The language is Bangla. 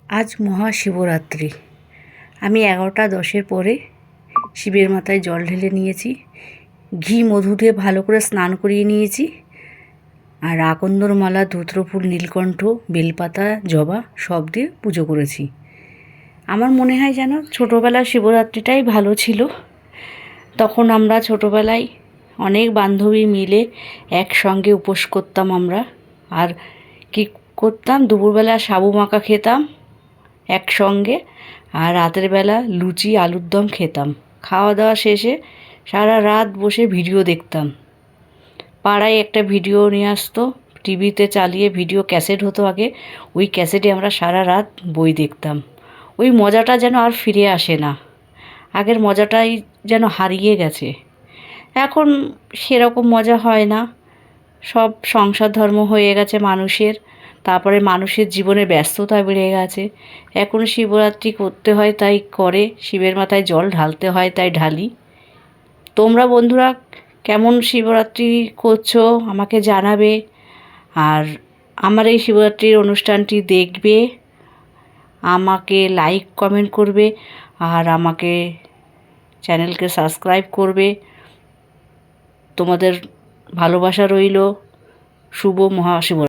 আজ মহাশিবরাত্রি। আমি 11টা 10-এর পরে শিবের মাথায় জল ঢেলে নিয়েছি। ঘি মধু দিয়ে ভালো করে স্নান করিয়ে নিয়েছি। আর আকন্দর মালা, ধূত্রফুল, নীলকণ্ঠ, বেলপাতা, জবা সব দিয়ে পুজো করেছি। আমার মনে হয় যেন ছোটোবেলার শিবরাত্রিটাই ভালো ছিল। তখন আমরা ছোটোবেলায় অনেক বান্ধবী মিলে একসঙ্গে উপোস করতাম আমরা। আর কী করতাম, দুপুরবেলা সাবু মাখা খেতাম একসঙ্গে, আর রাতের বেলা লুচি আলুর দম খেতাম। খাওয়া দাওয়া শেষে সারা রাত বসে ভিডিও দেখতাম। পাড়ায় একটা ভিডিও নিয়ে আসতো, টিভিতে চালিয়ে ভিডিও ক্যাসেট হতো আগে, ওই ক্যাসেটে আমরা সারা রাত বই দেখতাম। ওই মজাটা যেন আর ফিরে আসে না, আগের মজাটাই যেন হারিয়ে গেছে। এখন সেরকম মজা হয় না, সব সংসার ধর্ম হয়ে গেছে মানুষের, তারপরে মানুষের জীবনে ব্যস্ততা বেড়ে গেছে। এখন শিবরাত্রি করতে হয় তাই করে, শিবের মাথায় জল ঢালতে হয় তাই ঢালি। তোমরা বন্ধুরা কেমন শিবরাত্রি করছো আমাকে জানাবে, আর আমার এই শিবরাত্রির অনুষ্ঠানটি দেখবে, আমাকে লাইক কমেন্ট করবে, আর আমাকে চ্যানেলকে সাবস্ক্রাইব করবে। তোমাদের ভালোবাসা রইল। শুভ মহাশিবরাত্রি।